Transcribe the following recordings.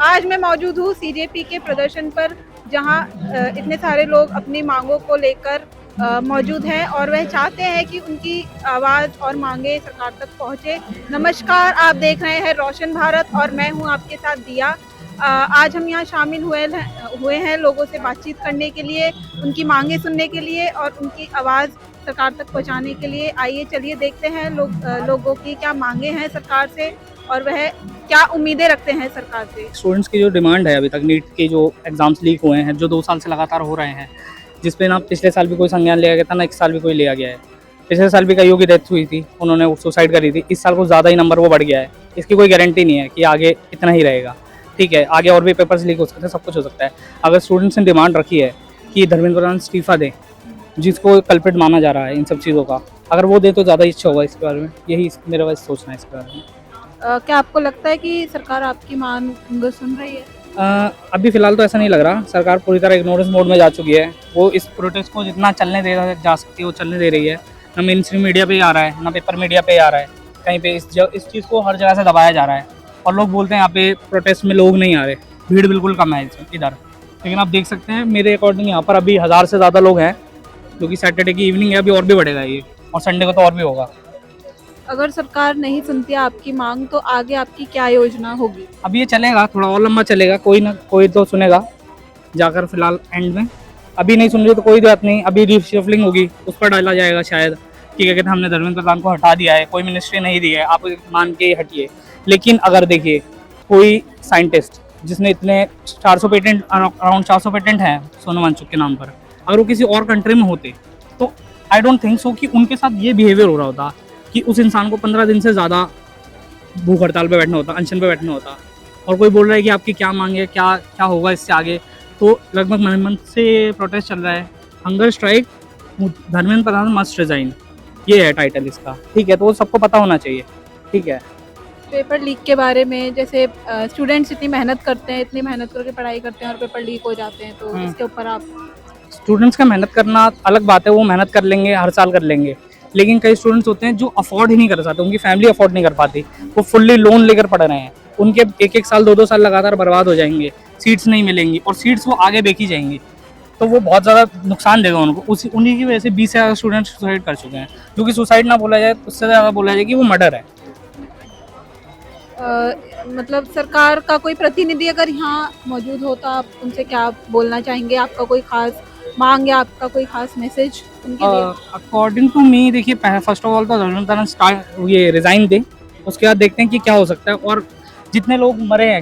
आज मैं मौजूद हूँ सीजेपी के प्रदर्शन पर, जहाँ इतने सारे लोग अपनी मांगों को लेकर मौजूद हैं और वह चाहते हैं कि उनकी आवाज़ और मांगे सरकार तक पहुँचे। नमस्कार, आप देख रहे हैं रोशन भारत और मैं हूँ आपके साथ दिया। आज हम यहाँ शामिल हुए हैं लोगों से बातचीत करने के लिए, उनकी मांगे सुनने के लिए और उनकी आवाज़ सरकार तक पहुँचाने के लिए। आइए चलिए देखते हैं लोगों की क्या मांगे हैं सरकार से और वह क्या उम्मीदें रखते हैं सरकार से। स्टूडेंट्स की जो डिमांड है, अभी तक नीट के जो एग्जाम्स लीक हुए हैं, जो 2 साल से लगातार हो रहे हैं, जिस पे ना पिछले साल भी कोई संज्ञान लिया गया था, ना इस साल भी कोई लिया गया है। पिछले साल भी कईयों की डेथ हुई थी, उन्होंने सुसाइड करी थी। इस साल कुछ ज़्यादा ही नंबर वो बढ़ गया है। इसकी कोई गारंटी नहीं है कि आगे इतना ही रहेगा। ठीक है, आगे और भी पेपर्स लीक हो सकते हैं, सब कुछ हो सकता है। अगर स्टूडेंट्स ने डिमांड रखी है कि धर्मेंद्र प्रधान इस्तीफा दें, जिसको कल्प्रिट माना जा रहा है इन सब चीज़ों का, अगर वो दे तो ज़्यादा अच्छा होगा इसके बारे में। यही मेरा बस सोचना है इसके बारे में। क्या आपको लगता है कि सरकार आपकी मांग सुन रही है? अभी फ़िलहाल तो ऐसा नहीं लग रहा। सरकार पूरी तरह इग्नोरेंस मोड में जा चुकी है। वो इस प्रोटेस्ट को जितना चलने दे जा सकती है वो चलने दे रही है। ना मेन स्ट्रीम मीडिया पे ही आ रहा है, ना पेपर मीडिया पे ही आ रहा है। कहीं पे इस चीज़ को हर जगह से दबाया जा रहा है और लोग बोलते हैं यहाँ पे प्रोटेस्ट में लोग नहीं आ रहे, भीड़ बिल्कुल कम है इधर। लेकिन आप देख सकते हैं मेरे अकॉर्डिंग यहाँ पर अभी 1000 से ज़्यादा लोग हैं, जो कि सैटरडे की इवनिंग है। अभी और भी बढ़ेगा ये, और संडे को तो और भी होगा। अगर सरकार नहीं सुनती आपकी मांग तो आगे आपकी क्या योजना होगी? अब ये चलेगा, थोड़ा और लंबा चलेगा, कोई ना कोई तो सुनेगा जाकर फिलहाल एंड में। अभी नहीं सुन रही तो कोई बात नहीं, अभी रिशफलिंग होगी, उस पर डाला जाएगा शायद कि क्या कहते हैं हमने धर्मेंद्र प्रधान को हटा दिया है, कोई मिनिस्ट्री नहीं दी है, आप मान के हटिए। लेकिन अगर देखिए कोई साइंटिस्ट जिसने इतने 400 पेटेंट, अराउंड 400 पेटेंट हैं सोनम वांगचुक के नाम पर, अगर वो किसी और कंट्री में होते तो आई डोंट थिंक सो कि उनके साथ ये बिहेवियर हो रहा होता कि उस इंसान को 15 दिन से ज़्यादा भूख हड़ताल पे बैठना होता, अनशन पे बैठना होता। और कोई बोल रहा है कि आपकी क्या मांग है, क्या क्या होगा इससे आगे। तो लगभग मंथ से प्रोटेस्ट चल रहा है, hunger strike, Dharmendra Pradhan must resign, ये है टाइटल इसका। ठीक है, तो वो सबको पता होना चाहिए। ठीक है। पेपर लीक के बारे में, जैसे स्टूडेंट्स इतनी मेहनत करते हैं, इतनी मेहनत करके पढ़ाई करते हैं और पेपर लीक हो जाते हैं, तो इसके ऊपर आप? स्टूडेंट्स का मेहनत करना अलग बात है, वो मेहनत कर लेंगे, हर साल कर लेंगे। लेकिन कई स्टूडेंट्स होते हैं जो अफोर्ड ही नहीं कर सकते, उनकी फैमिली अफोर्ड नहीं कर पाती, वो फुल्ली लोन लेकर पढ़ रहे हैं। उनके एक एक साल 2-2 साल लगातार बर्बाद हो जाएंगे, सीट्स नहीं मिलेंगी और सीट्स वो आगे बेची जाएंगी, तो वो बहुत ज़्यादा नुकसान देगा उनको। उन्हीं की वजह से 20 से ज़्यादा स्टूडेंट्स सुसाइड कर चुके हैं, जो कि सुसाइड ना बोला जाए, उससे ज़्यादा बोला जाए कि वो मर्डर है। मतलब सरकार का कोई प्रतिनिधि अगर यहाँ मौजूद हो तो आप उनसे क्या बोलना चाहेंगे? आपका कोई खास मांग या आपका कोई खास मैसेज उनके लिए? अकॉर्डिंग टू मी, देखिए फर्स्ट ऑफ ऑल तो धर्मेंद्र प्रधान ये रिज़ाइन दें, उसके बाद देखते हैं कि क्या हो सकता है। और जितने लोग मरे हैं,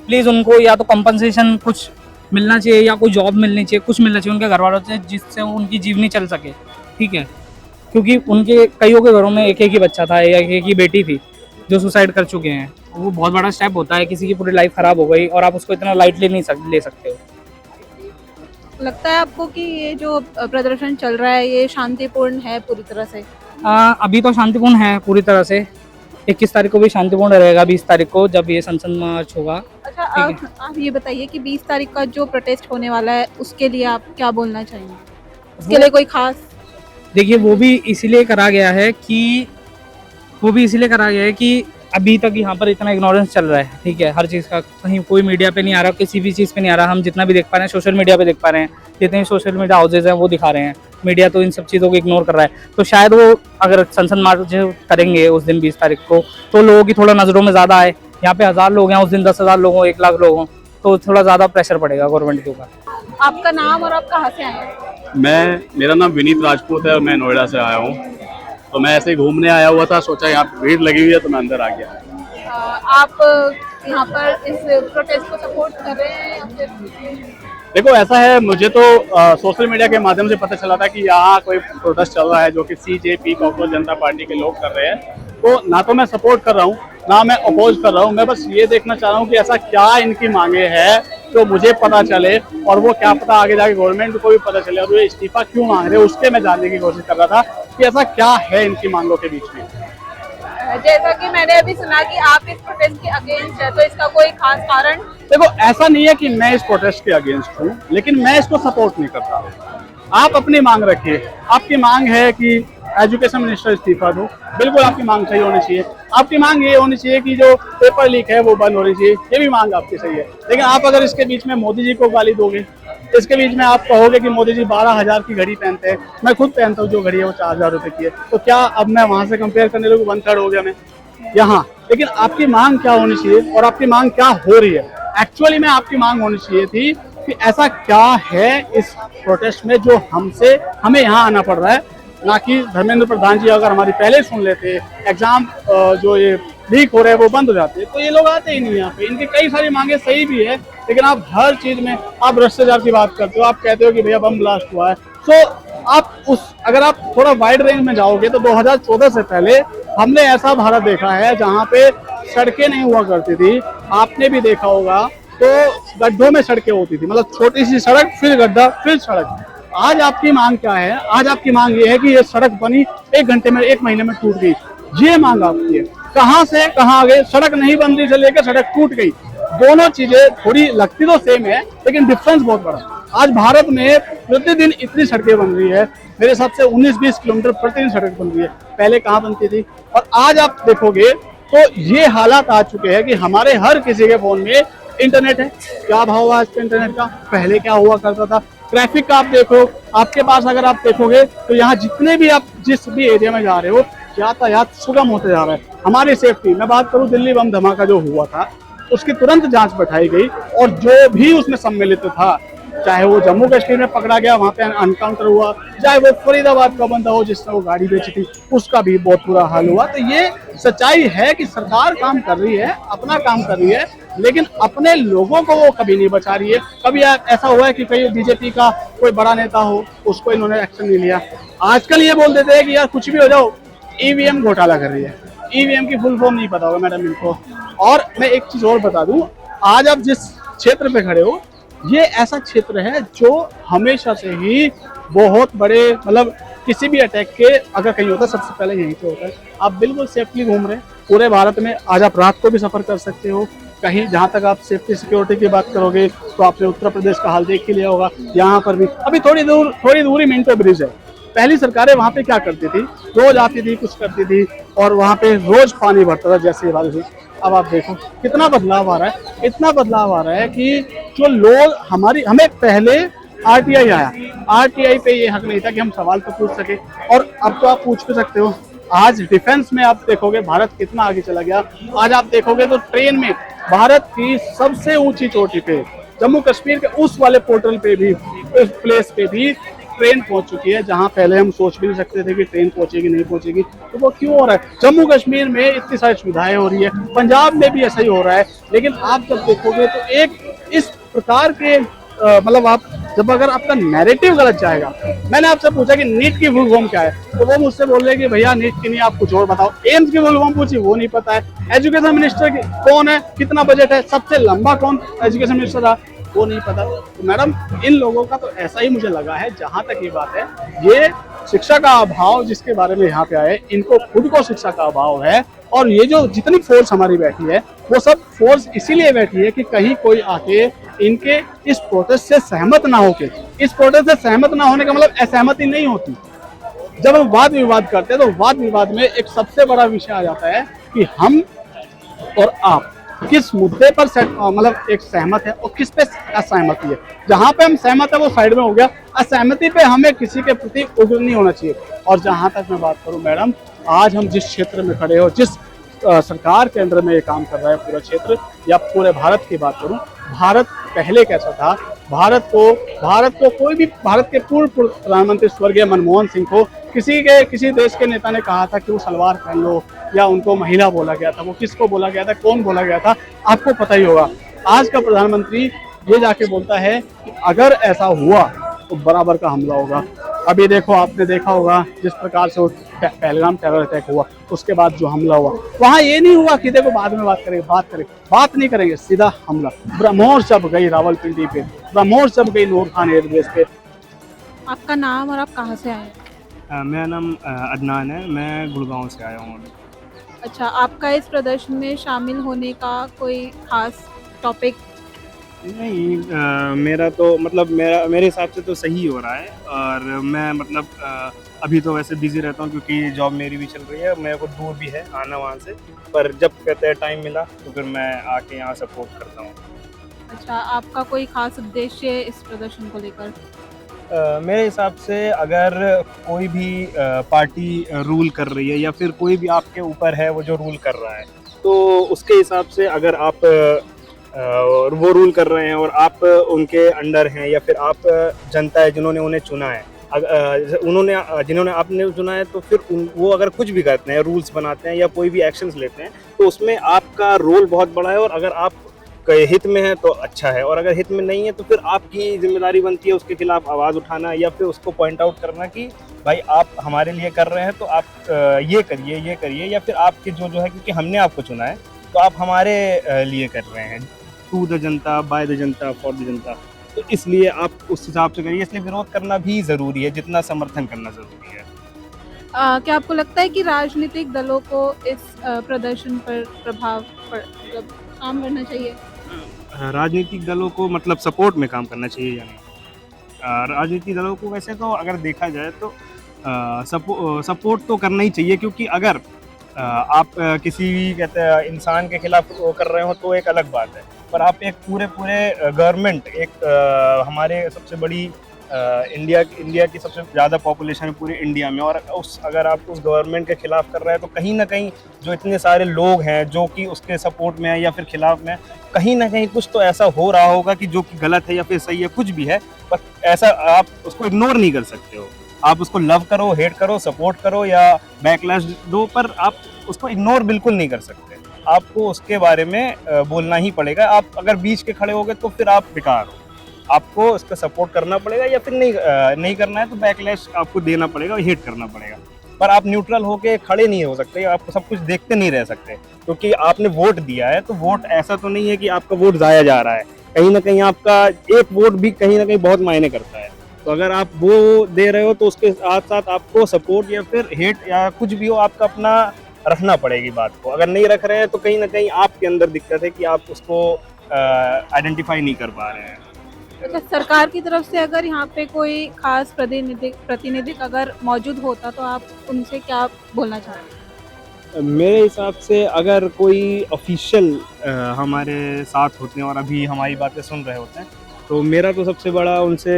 प्लीज़ उनको या तो कंपनसेशन कुछ मिलना चाहिए, या कोई जॉब मिलनी चाहिए, कुछ मिलना चाहिए उनके घर वालों से, जिससे उनकी जीवनी चल सके। ठीक है, क्योंकि उनके कईयों के घरों में एक एक ही बच्चा था या एक एक ही बेटी थी जो सुसाइड कर चुके हैं। वो बहुत बड़ा स्टेप होता है, किसी की पूरी लाइफ ख़राब हो गई और आप उसको इतना लाइटली नहीं ले सकते हो। लगता है आपको कि ये जो प्रदर्शन चल रहा है ये शांतिपूर्ण है पूरी तरह से? अभी तो शांतिपूर्ण है पूरी तरह से। 21 तारीख को भी शांतिपूर्ण रहेगा, 20 तारीख को जब ये संसद मार्च होगा। अच्छा, आप ये बताइए कि 20 तारीख का जो प्रोटेस्ट होने वाला है उसके लिए आप क्या बोलना चाहेंगे? उसके लिए कोई खास? देखिए वो भी इसीलिए करा गया है कि अभी तक यहाँ पर इतना इग्नोरेंस चल रहा है। ठीक है, हर चीज़ का कहीं कोई मीडिया पे नहीं आ रहा, किसी भी चीज़ पे नहीं आ रहा। हम जितना भी देख पा रहे हैं सोशल मीडिया पे देख पा रहे हैं, जितने भी सोशल मीडिया हाउसेज हैं वो दिखा रहे हैं। मीडिया तो इन सब चीज़ों को इग्नोर कर रहा है। तो शायद वो अगर संसद मार्च करेंगे उस दिन 20 तारीख को, तो लोगों की थोड़ा नज़रों में ज़्यादा आए। यहाँ पे 1000 लोग हैं, उस दिन 10,000 लोग हों, 1 लाख लोग हों, तो थोड़ा ज़्यादा प्रेशर पड़ेगा गवर्नमेंट के ऊपर। आपका नाम और आप कहाँ से आए हैं? मेरा नाम विनीत राजपूत है और मैं नोएडा से आया हूँ। तो मैं ऐसे ही घूमने आया हुआ था, सोचा यहाँ भीड़ लगी हुई है तो मैं अंदर आ गया। आप यहाँ पर इस प्रोटेस्ट को सपोर्ट कर रहे हैं या फिर? देखो ऐसा है, मुझे तो सोशल मीडिया के माध्यम से पता चला था कि यहाँ कोई प्रोटेस्ट चल रहा है जो कि सीजेपी कॉकरोच जनता पार्टी के लोग कर रहे हैं। तो ना तो मैं सपोर्ट कर रहा हूँ ना मैं अपोज कर रहा हूँ। मैं बस ये देखना चाह रहा हूँ कि ऐसा क्या इनकी मांगे है तो मुझे पता चले, और वो क्या पता आगे जाके गवर्नमेंट को भी पता चले, और ये इस्तीफा क्यों मांग रहे हैं उसके मैं जानने की कोशिश कर रहा था कि ऐसा क्या है इनकी मांगों के बीच में। जैसा कि मैंने अभी सुना कि आप इस प्रोटेस्ट के अगेंस्ट है, तो इसका कोई खास कारण? देखो ऐसा नहीं है कि मैं इस प्रोटेस्ट के अगेंस्ट हूँ, लेकिन मैं इसको सपोर्ट नहीं करता। आप अपनी मांग रखिए। आपकी मांग है कि एजुकेशन मिनिस्टर इस्तीफा दो, बिल्कुल आपकी मांग सही होनी चाहिए। आपकी मांग ये होनी चाहिए कि जो पेपर लीक है वो बंद होनी चाहिए, ये भी मांग आपकी सही है। लेकिन आप अगर इसके बीच में मोदी जी को गाली दोगे, इसके बीच में आप कहोगे कि मोदी जी 12,000 की घड़ी पहनते हैं, मैं खुद पहनता हूँ, जो घड़ी है वो 4,000 रुपए की है, तो क्या अब मैं वहां से कंपेयर करने लगूँ? 1/3 हो गया मैं यहाँ। लेकिन आपकी मांग क्या होनी चाहिए और आपकी मांग क्या हो रही है? एक्चुअली में आपकी मांग होनी चाहिए थी कि ऐसा क्या है इस प्रोटेस्ट में जो हमें यहाँ आना पड़ रहा है, ना कि धर्मेंद्र प्रधान जी अगर हमारी पहले सुन लेते, एग्जाम जो ये लीक हो रहे हैं वो बंद हो जाते, तो ये लोग आते ही नहीं यहाँ पे। इनकी कई सारी मांगे सही भी है, लेकिन आप हर चीज में आप भ्रष्टाचार की बात करते हो, आप कहते हो कि भैया बम ब्लास्ट हुआ है। सो अगर आप थोड़ा वाइड रेंज में जाओगे तो 2014 से पहले हमने ऐसा भारत देखा है जहाँ पे सड़कें नहीं हुआ करती थी। आपने भी देखा होगा तो गड्ढों में सड़कें होती थी, मतलब छोटी सी सड़क, फिर गड्ढा, फिर सड़क। आज आपकी मांग क्या है? आज आपकी मांग ये है कि ये सड़क बनी 1 घंटे में, 1 महीने में टूट गई, ये मांग आपकी है। कहां से कहां आ गए? सड़क नहीं बन रही से लेकर सड़क टूट गई। दोनों चीजें थोड़ी लगती तो सेम है, लेकिन डिफरेंस बहुत बड़ा। आज भारत में प्रतिदिन इतनी सड़कें बन रही है, मेरे हिसाब से 19-20 किलोमीटर प्रतिदिन सड़क बन रही है। पहले कहाँ बनती थी? और आज आप देखोगे तो ये हालात आ चुके हैं कि हमारे हर किसी के फोन में इंटरनेट है। क्या भाव है आज के इंटरनेट का? पहले क्या हुआ करता था? ट्रैफिक का आप देखो, आपके पास अगर आप देखोगे तो यहाँ जितने भी आप जिस भी एरिया में जा रहे हो, यातायात सुगम होते जा रहा है। हमारी सेफ्टी, मैं बात करूँ दिल्ली बम धमाका जो हुआ था, उसकी तुरंत जांच बैठाई गई और जो भी उसमें सम्मिलित था, चाहे वो जम्मू कश्मीर में पकड़ा गया, वहां पे एनकाउंटर हुआ, चाहे वो फरीदाबाद का बंदा हो जिसने वो गाड़ी बेची थी, उसका भी बहुत बुरा हाल हुआ। तो ये सच्चाई है कि सरकार काम कर रही है, अपना काम कर रही है, लेकिन अपने लोगों को वो कभी नहीं बचा रही है। कभी ऐसा हुआ है कि कोई बीजेपी का कोई बड़ा नेता हो, उसको इन्होंने एक्शन नहीं लिया? आजकल ये बोल देते हैं कि यार कुछ भी हो जाओ, ईवीएम घोटाला कर रही है। ईवीएम की फुल फॉर्म नहीं पता होगा मैडम इनको। और मैं एक चीज और बता दूं, आज आप जिस क्षेत्र पे खड़े हो, ये ऐसा क्षेत्र है जो हमेशा से ही बहुत बड़े, मतलब किसी भी अटैक के अगर कहीं होता है सबसे पहले यहीं पे होता है। आप बिल्कुल सेफली घूम रहे हैं पूरे भारत में। आज आप रात को भी सफर कर सकते हो कहीं। जहां तक आप सेफ्टी सिक्योरिटी की बात करोगे तो आपने उत्तर प्रदेश का हाल देख ही लिया होगा। यहाँ पर भी अभी थोड़ी दूरी मिंटो ब्रिज है। पहली सरकारें वहां पे क्या करती थी? रोज आती थी, कुछ करती थी और वहां पे रोज पानी भरता था जैसे बारिश हुई। अब आप देखो कितना बदलाव आ रहा है, इतना बदलाव आ रहा है कि जो लोग हमें पहले आरटीआई आया, आरटीआई पे ये हक नहीं था कि हम सवाल तो पूछ सके, और अब तो आप पूछ भी सकते हो। आज डिफेंस में आप देखोगे भारत कितना आगे चला गया। आज आप देखोगे तो ट्रेन में भारत की सबसे ऊंची चोटी पे, जम्मू कश्मीर के उस वाले पोर्टल पे भी, उस प्लेस पे भी ट्रेन पहुंच चुकी है जहां पहले हम सोच भी नहीं सकते थे कि ट्रेन पहुंचेगी नहीं पहुंचेगी। तो वो क्यों हो रहा है? जम्मू कश्मीर में इतनी सारी सुविधाएं हो रही है, पंजाब में भी ऐसा ही हो रहा है। लेकिन आप जब देखोगे तो एक इस प्रकार के मतलब आप जब अगर आपका नैरेटिव गलत जाएगा। मैंने आपसे पूछा कि नीट की फुल फॉर्म क्या है, तो वो मुझसे बोल रहे कि भैया नीट की नहीं, आप कुछ और बताओ। एम्स की फुल फॉर्म पूछी, वो नहीं पता है। एजुकेशन मिनिस्टर कौन है, कितना बजट है, सबसे लंबा कौन एजुकेशन मिनिस्टर था, वो नहीं पता। तो मैडम इन लोगों का तो ऐसा ही मुझे लगा है। जहां तक ये बात है, ये शिक्षा का अभाव जिसके बारे में यहाँ पे आए, इनको खुद को शिक्षा का अभाव है। और ये जो जितनी फोर्स हमारी बैठी है, वो सब फोर्स इसीलिए बैठी है कि कहीं कोई आके इनके इस प्रोटेस्ट से सहमत ना होके। इस प्रोटेस्ट से सहमत ना होने का मतलब असहमति नहीं होती। जब हम वाद विवाद करते हैं तो वाद विवाद में एक सबसे बड़ा विषय आ जाता है कि हम और आप किस मुद्दे पर मतलब एक सहमत है और किस पे असहमति है। जहां पे हम सहमत है वो साइड में हो गया, असहमति पे हमें किसी के प्रति उग्र नहीं होना चाहिए। और जहां तक मैं बात करूं मैडम, आज हम जिस क्षेत्र में खड़े हो, जिस सरकार के अंदर में ये काम कर रहा है पूरा क्षेत्र, या पूरे भारत की बात करूं, भारत पहले कैसा था? भारत को कोई भी, भारत के पूर्व प्रधानमंत्री स्वर्गीय मनमोहन सिंह को किसी देश के नेता ने कहा था कि वो सलवार पहन लो, या उनको महिला बोला गया था। वो किसको बोला गया था, कौन बोला गया था, आपको पता ही होगा। आज का प्रधानमंत्री ये जाके बोलता है कि अगर ऐसा हुआ तो बराबर का हमला होगा। अभी देखो, आपने देखा होगा जिस प्रकार से पहलगाम टेरर अटैक हुआ, उसके बाद जो हमला हुआ, वहां ये नहीं हुआ कि देखो बाद में बात नहीं करेंगे, सीधा हमला। ब्रह्मोस जब गई रावलपिंडी पे, ब्रह्मोस जब गई नूर खान एयरबेस पे। आपका नाम और आप कहाँ से आए? मेरा नाम अदनान है, मैं गुड़गांव से आया हूँ। अच्छा, आपका इस प्रदर्शन में शामिल होने का कोई खास टॉपिक? नहीं मेरा तो मतलब मेरे हिसाब से तो सही हो रहा है। और मैं मतलब अभी तो वैसे बिजी रहता हूँ क्योंकि जॉब मेरी भी चल रही है, मेरे को दूर भी है आना वहाँ से। पर जब कहते हैं टाइम मिला तो फिर मैं आके यहाँ सपोर्ट करता हूँ। अच्छा, आपका कोई खास उद्देश्य है इस प्रदर्शन को लेकर? मेरे हिसाब से अगर कोई भी पार्टी रूल कर रही है या फिर कोई भी आपके ऊपर है वो जो रूल कर रहा है, तो उसके हिसाब से अगर आप वो रूल कर रहे हैं और आप उनके अंडर हैं या फिर आप जनता है जिन्होंने उन्हें चुना है, जिन्होंने आपने चुना है, तो फिर वो अगर कुछ भी करते हैं, रूल्स बनाते हैं या कोई भी एक्शंस लेते हैं, तो उसमें आपका रोल बहुत बड़ा है। और अगर आप के हित में है तो अच्छा है, और अगर हित में नहीं है तो फिर आपकी जिम्मेदारी बनती है उसके खिलाफ आवाज़ उठाना या फिर उसको पॉइंट आउट करना कि भाई आप हमारे लिए कर रहे हैं तो आप ये करिए या फिर आपके जो है, क्योंकि हमने आपको चुना है तो आप हमारे लिए कर रहे हैं, to the Janata, by the Janata, for the जनता। तो इसलिए आप उस हिसाब से करिए। इसलिए विरोध करना भी ज़रूरी है जितना समर्थन करना ज़रूरी है। क्या आपको लगता है कि राजनीतिक दलों को इस प्रदर्शन पर मतलब काम करना चाहिए? राजनीतिक दलों को मतलब सपोर्ट में काम करना चाहिए या नहीं? राजनीतिक दलों को वैसे तो अगर देखा जाए तो सपोर्ट तो करना ही चाहिए, क्योंकि अगर आप किसी भी कहते हैं इंसान के खिलाफ वो कर रहे हो तो एक अलग बात है, पर आप एक पूरे गवर्नमेंट, एक हमारे सबसे बड़ी इंडिया की सबसे ज़्यादा पॉपुलेशन है पूरे इंडिया में, और अगर आप उस गवर्नमेंट के खिलाफ कर रहे हैं तो कहीं ना कहीं जो इतने सारे लोग हैं जो कि उसके सपोर्ट में है या फिर खिलाफ में, कहीं ना कहीं कुछ तो ऐसा हो रहा होगा कि जो कि गलत है या फिर सही है, कुछ भी है। पर ऐसा आप उसको इग्नोर नहीं कर सकते हो। आप उसको लव करो, हेट करो, सपोर्ट करो या बैकलैश दो, पर आप उसको इग्नोर बिल्कुल नहीं कर सकते। आपको उसके बारे में बोलना ही पड़ेगा। आप अगर बीच के खड़े हो गए तो फिर आप बेकार हो। आपको उसका सपोर्ट करना पड़ेगा या फिर नहीं करना है तो बैकलैश आपको देना पड़ेगा, हेट करना पड़ेगा। पर आप न्यूट्रल होके खड़े नहीं हो सकते, आप सब कुछ देखते नहीं रह सकते, क्योंकि आपने वोट दिया है तो वोट ऐसा तो नहीं है कि आपका वोट जाया जा रहा है। कहीं ना कहीं आपका एक वोट भी कहीं ना कहीं बहुत मायने करता है। तो अगर आप वो दे रहे हो तो उसके साथ साथ आपको सपोर्ट या फिर हेट या कुछ भी हो, आपका अपना रखना पड़ेगी बात को। अगर नहीं रख रहे हैं तो कहीं ना कहीं आपके अंदर दिक्कत है कि आप उसको आइडेंटिफाई नहीं कर पा रहे हैं। अच्छा, सरकार की तरफ से अगर यहाँ पे कोई खास प्रतिनिधिक अगर मौजूद होता तो आप उनसे क्या बोलना चाहते हैं? मेरे हिसाब से अगर कोई ऑफिशियल हमारे साथ होते हैं और अभी हमारी बातें सुन रहे होते हैं, तो मेरा तो सबसे बड़ा उनसे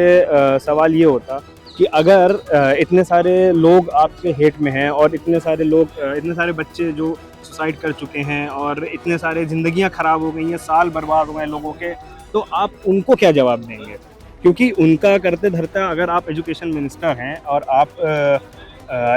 सवाल ये होता कि अगर इतने सारे लोग आपके हेट में हैं और इतने सारे बच्चे जो सुसाइड कर चुके हैं और इतने सारे ज़िंदगियां ख़राब हो गई हैं, साल बर्बाद हो गए लोगों के, तो आप उनको क्या जवाब देंगे? क्योंकि उनका करते धरता अगर आप एजुकेशन मिनिस्टर हैं और आप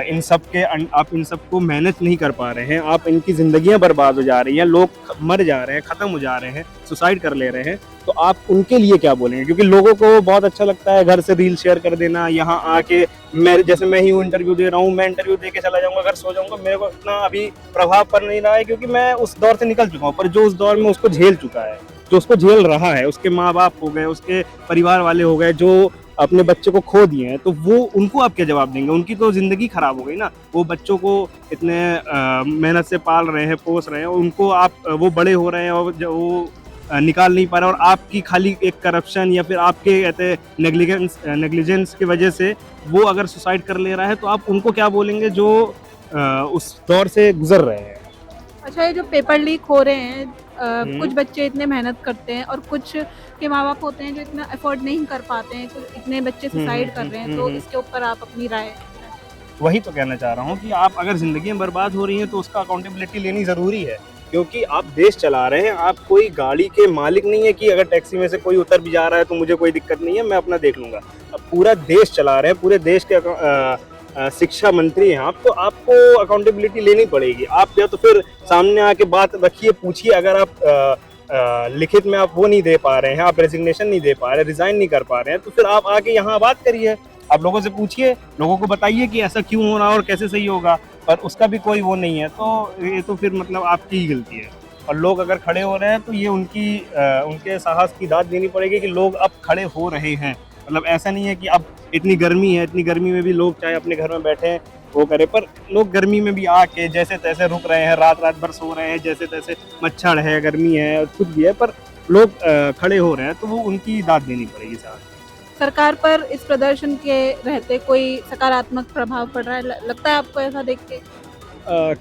इन सब को मैनेज नहीं कर पा रहे हैं, आप इनकी ज़िंदगियां बर्बाद हो जा रही हैं, लोग मर जा रहे हैं, ख़त्म हो जा रहे हैं, सुसाइड कर ले रहे हैं, तो आप उनके लिए क्या बोलेंगे? क्योंकि लोगों को बहुत अच्छा लगता है घर से रील शेयर कर देना, यहाँ आके मैं ही इंटरव्यू दे रहा हूँ, मैं इंटरव्यू दे के चला जाऊँगा, घर सो जाऊँगा, मेरे को इतना अभी प्रभाव पड़ नहीं रहा है क्योंकि मैं उस दौर से निकल चुका हूँ। पर जो उस दौर में उसको झेल चुका है, जो उसको झेल रहा है, उसके माँ बाप हो गए, उसके परिवार वाले हो गए जो अपने बच्चे को खो दिए हैं, तो वो उनको आप क्या जवाब देंगे? उनकी तो ज़िंदगी ख़राब हो गई ना। वो बच्चों को इतने मेहनत से पाल रहे हैं, पोस रहे हैं, उनको आप वो बड़े हो रहे हैं और वो निकाल नहीं पा रहे, और आपकी खाली एक करप्शन या फिर आपके कहते नेग्लिजेंस की वजह से वो अगर सुसाइड कर ले रहा है, तो आप उनको क्या बोलेंगे जो उस दौर से गुजर रहे हैं? अच्छा, ये जो पेपर लीक हो रहे हैं, कुछ बच्चे इतने मेहनत करते हैं और कुछ के माँ बाप होते हैं जो इतना अफोर्ड नहीं कर पाते हैं, तो इतने बच्चे सुसाइड कर रहे हैं, तो इसके ऊपर आप अपनी राय? वही तो कहना चाह रहा हूँ कि आप अगर ज़िंदगी बर्बाद हो रही हैं तो उसका अकाउंटेबिलिटी लेनी ज़रूरी है, क्योंकि आप देश चला रहे हैं। आप कोई गाड़ी के मालिक नहीं है कि अगर टैक्सी में से कोई उतर भी जा रहा है तो मुझे कोई दिक्कत नहीं है, मैं अपना देख लूँगा। अब पूरा देश चला रहे हैं, पूरे देश के शिक्षा मंत्री हैं आप, तो आपको अकाउंटेबिलिटी लेनी पड़ेगी। आप या तो फिर सामने आके बात रखिए, पूछिए। अगर आप लिखित में आप वो नहीं दे पा रहे हैं, आप रेजिग्नेशन नहीं दे पा रहे, रिज़ाइन नहीं कर पा रहे हैं, तो फिर आप आके यहाँ बात करिए, आप लोगों से पूछिए, लोगों को बताइए कि ऐसा क्यों हो रहा है और कैसे सही होगा। पर उसका भी कोई वो नहीं है, तो ये तो फिर मतलब आपकी ही गलती है। और लोग अगर खड़े हो रहे हैं तो ये उनके साहस की दाद देनी पड़ेगी कि लोग अब खड़े हो रहे हैं। मतलब ऐसा नहीं है कि अब इतनी गर्मी है, इतनी गर्मी में भी लोग चाहे अपने घर में बैठे हैं वो करे, पर लोग गर्मी में भी आके जैसे तैसे रुक रहे हैं, रात भर सो रहे हैं, जैसे तैसे, मच्छर है, गर्मी है, कुछ भी है, पर लोग खड़े हो रहे हैं तो वो उनकी दाद देनी पड़ेगी साथ। सरकार पर इस प्रदर्शन के रहते कोई सकारात्मक प्रभाव पड़ रहा है, लगता है आपको ऐसा देख के?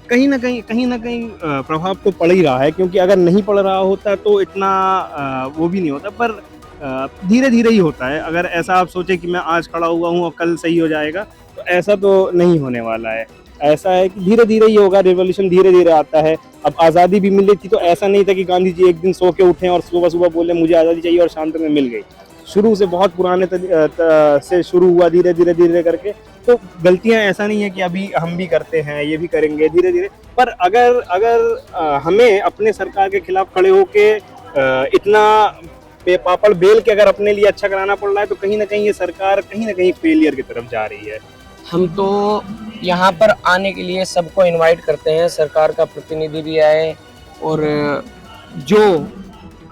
कहीं ना कहीं प्रभाव तो पड़ ही रहा है, क्योंकि अगर नहीं पड़ रहा होता तो इतना वो भी नहीं होता, पर धीरे धीरे ही होता है। अगर ऐसा आप सोचे कि मैं आज खड़ा हुआ हूँ और कल सही हो जाएगा, तो ऐसा तो नहीं होने वाला है। ऐसा है कि धीरे धीरे ही होगा, रिवॉल्यूशन धीरे धीरे आता है। अब आज़ादी भी मिली थी तो ऐसा नहीं था कि गांधी जी एक दिन सो के उठे और सुबह सुबह बोले मुझे आज़ादी चाहिए और शाम तक में मिल गई। शुरू से बहुत पुराने से शुरू हुआ, धीरे धीरे करके। तो गलतियां ऐसा नहीं है कि अभी हम भी करते हैं, ये भी करेंगे धीरे धीरे। पर अगर हमें अपने सरकार के खिलाफ खड़े होके इतना पापड़ बेल के अगर अपने लिए अच्छा कराना पड़ रहा है, तो कहीं ना कहीं ये सरकार कहीं ना कहीं फेलियर की तरफ जा रही है। हम तो यहाँ पर आने के लिए सबको इनवाइट करते हैं, सरकार का प्रतिनिधि भी आए, और जो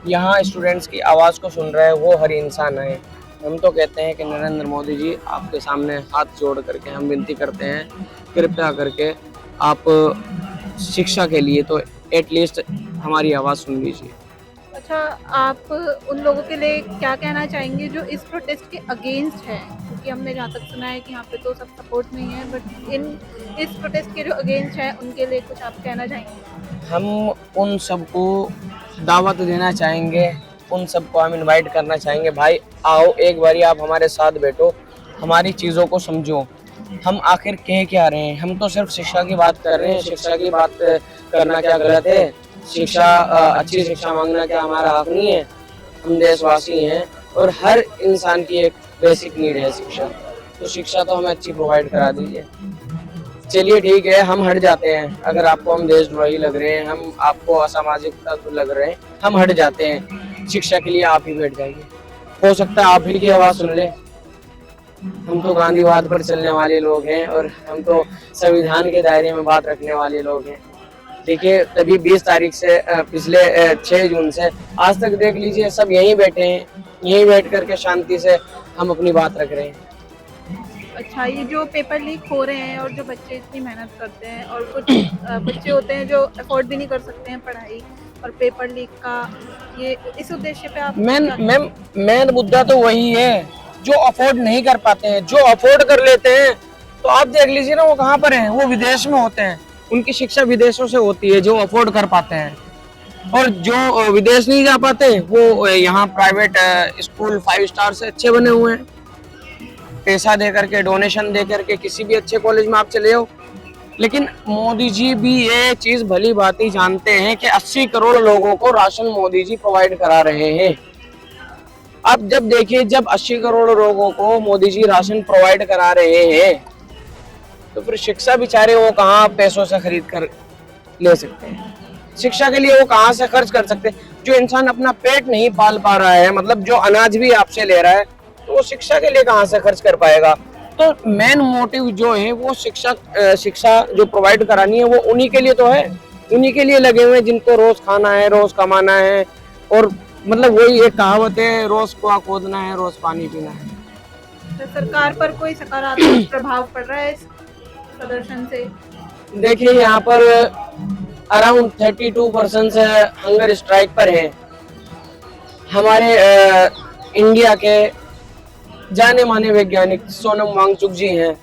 यहाँ स्टूडेंट्स की आवाज़ को सुन रहा है वो हर इंसान आए। हम तो कहते हैं कि नरेंद्र मोदी जी, आपके सामने हाथ जोड़ करके हम विनती करते हैं, कृपया करके आप शिक्षा के लिए तो एटलीस्ट हमारी आवाज़ सुन लीजिए। अच्छा, आप उन लोगों के लिए क्या कहना चाहेंगे जो इस प्रोटेस्ट के अगेंस्ट है? क्योंकि हमने जहाँ तक सुना है कि यहाँ पे तो सब सपोर्ट नहीं है, बट इस प्रोटेस्ट के जो अगेंस्ट है उनके लिए कुछ आप कहना चाहेंगे? हम उन सबको दावत देना चाहेंगे, उन सबको हम इनवाइट करना चाहेंगे, भाई आओ एक बारी आप हमारे साथ बैठो, हमारी चीज़ों को समझो। हम आखिर कह क्या रहे हैं? हम तो सिर्फ शिक्षा की बात कर रहे हैं। शिक्षा की बात करना क्या गलत है? शिक्षा अच्छी शिक्षा मांगना क्या हमारा हक नहीं है? हम देशवासी हैं और हर इंसान की एक बेसिक नीड है शिक्षा, तो शिक्षा तो हमें अच्छी प्रोवाइड करा दीजिए। चलिए ठीक है, हम हट जाते हैं। अगर आपको हम देशद्रोही लग रहे हैं, हम आपको असामाजिकता लग रहे हैं, हम हट जाते हैं। शिक्षा के लिए आप ही बैठ जाइए, हो सकता है आप ही की आवाज़ सुन ले। हम तो गांधीवाद पर चलने वाले लोग हैं और हम तो संविधान के दायरे में बात रखने वाले लोग हैं। देखिए, तभी 20 तारीख से पिछले 6 जून से आज तक देख लीजिए, सब यहीं बैठे हैं, यहीं बैठ करके शांति से हम अपनी बात रख रहे हैं। अच्छा, ये जो पेपर लीक हो रहे हैं और जो बच्चे इतनी मेहनत करते हैं, और कुछ बच्चे होते हैं जो अफोर्ड भी नहीं कर सकते हैं पढ़ाई, और पेपर लीक का ये इस उद्देश्य पे आप मेन मुद्दा तो वही है, जो अफोर्ड नहीं कर पाते हैं। जो अफोर्ड कर लेते हैं तो आप देख लीजिए ना, वो कहाँ पर हैं? वो विदेश में होते हैं, उनकी शिक्षा विदेशों से होती है, जो अफोर्ड कर पाते हैं। और जो विदेश नहीं जा पाते वो यहाँ प्राइवेट स्कूल 5 स्टार से अच्छे बने हुए हैं। पैसा दे करके, डोनेशन दे करके किसी भी अच्छे कॉलेज में आप चले जाओ। लेकिन मोदी जी भी ये चीज भली बात ही जानते हैं कि 80 करोड़ लोगों को राशन मोदी जी प्रोवाइड करा रहे हैं। अब जब देखिए, जब 80 करोड़ लोगों को मोदी जी राशन प्रोवाइड करा रहे हैं, तो फिर शिक्षा बेचारे वो कहाँ पैसों से खरीद कर ले सकते हैं? शिक्षा के लिए वो कहाँ से खर्च कर सकते हैं? जो इंसान अपना पेट नहीं पाल पा रहा है, मतलब जो अनाज भी आपसे ले रहा है, तो वो शिक्षा के लिए कहाँ से खर्च कर पाएगा? तो मेन मोटिव जो है वो शिक्षा जो प्रोवाइड करानी है वो उन्हीं के लिए तो है, उन्हीं के लिए लगे हुए हैं जिनको रोज खाना है, रोज कमाना है। और मतलब वही एक कहावत है, रोज कुआं खोदना है, रोज पानी पीना है। तो सरकार पर कोई सकारात्मक प्रभाव पड़ रहा है इस प्रदर्शन से? देखिए, यहाँ पर अराउंड 32% से हंगर स्ट्राइक पर है। हमारे इंडिया के जाने माने वैज्ञानिक सोनम वांगचुक जी हैं।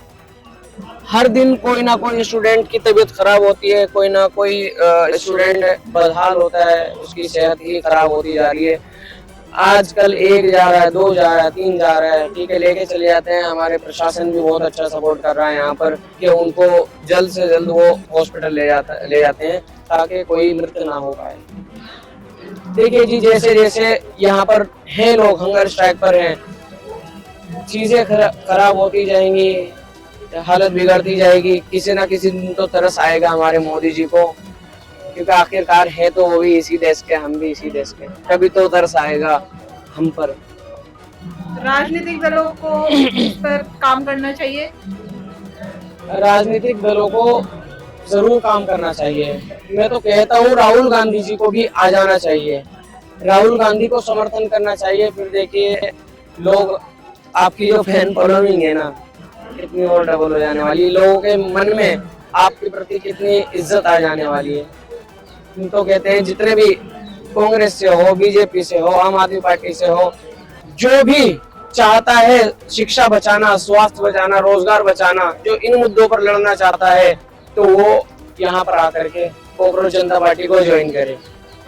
हर दिन कोई ना कोई स्टूडेंट की तबीयत खराब होती है, कोई ना कोई स्टूडेंट बदहाल होता है, उसकी सेहत ही खराब होती जा रही है। आजकल 1 जा रहा है, 2 जा रहा है, 3 जा रहा है, ठीक है, लेके चले जाते हैं। हमारे प्रशासन भी बहुत अच्छा सपोर्ट कर रहा है यहाँ पर कि उनको जल्द से जल्द वो हॉस्पिटल ले जाते हैं ताकि कोई मृत्यु ना हो पाए। देखिए जी, जैसे जैसे यहाँ पर हैं लोग हंगर स्ट्राइक पर हैं, चीजें खराब होती जाएंगी, हालत बिगड़ती जाएगी। किसी ना किसी दिन तो तरस आएगा हमारे मोदी जी को, क्योंकि आखिरकार है तो वो भी इसी देश के, हम भी इसी देश के, कभी तो तरस आएगा हम पर। राजनीतिक दलों को इस पर काम करना चाहिए। राजनीतिक दलों को जरूर काम करना चाहिए। मैं तो कहता हूँ राहुल गांधी जी को भी आ जाना चाहिए, राहुल गांधी को समर्थन करना चाहिए। फिर देखिए, लोग, आपकी जो फैन फॉलोइंग है ना, कितनी और डबल हो जाने वाली, लोगों के मन में आपके प्रति कितनी इज्जत आ जाने वाली है। हम तो कहते हैं जितने भी कांग्रेस से हो, बीजेपी से हो, आम आदमी पार्टी से हो, जो भी चाहता है शिक्षा बचाना, स्वास्थ्य बचाना, रोजगार बचाना, जो इन मुद्दों पर लड़ना चाहता है, तो वो यहाँ पर आकर के कॉकरोच जनता पार्टी को ज्वाइन करे।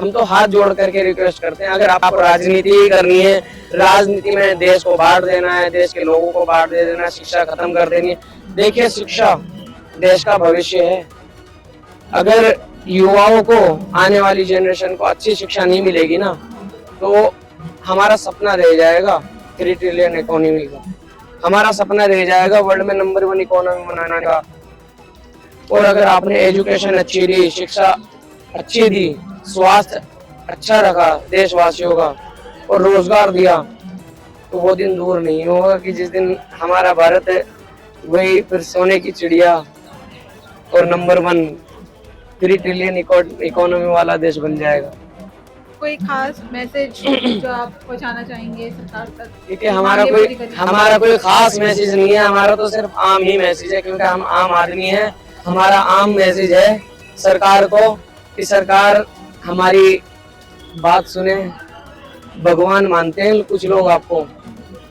हम तो हाथ जोड़ करके रिक्वेस्ट करते हैं, अगर आपको राजनीति ही करनी है, राजनीति में देश को बांट देना है, देश के लोगों को बांट दे देना, शिक्षा खत्म कर देनी है। देखिए, शिक्षा देश का भविष्य है। अगर युवाओं को, आने वाली जनरेशन को अच्छी शिक्षा नहीं मिलेगी ना, तो हमारा सपना रह जाएगा 3 ट्रिलियन इकोनॉमी का, हमारा सपना रह जाएगा वर्ल्ड में नंबर 1 इकोनॉमी बनाने का। और अगर आपने एजुकेशन अच्छी दी, शिक्षा अच्छी दी, स्वास्थ्य अच्छा रखा देशवासियों का और रोजगार दिया, तो वो दिन दूर नहीं होगा कि जिस दिन हमारा भारत है वही फिर सोने की चिड़िया और नंबर 1 3 ट्रिलियन इकोनॉमी वाला देश बन जाएगा। कोई खास मैसेज जो आप पहुंचाना चाहेंगे सरकार तक? ठीक है, हमारा कोई खास मैसेज नहीं है, हमारा तो सिर्फ आम ही मैसेज है, क्योंकि हम आम आदमी हैं। हमारा आम मैसेज है सरकार को कि सरकार हमारी बात सुने। भगवान मानते हैं कुछ लोग आपको,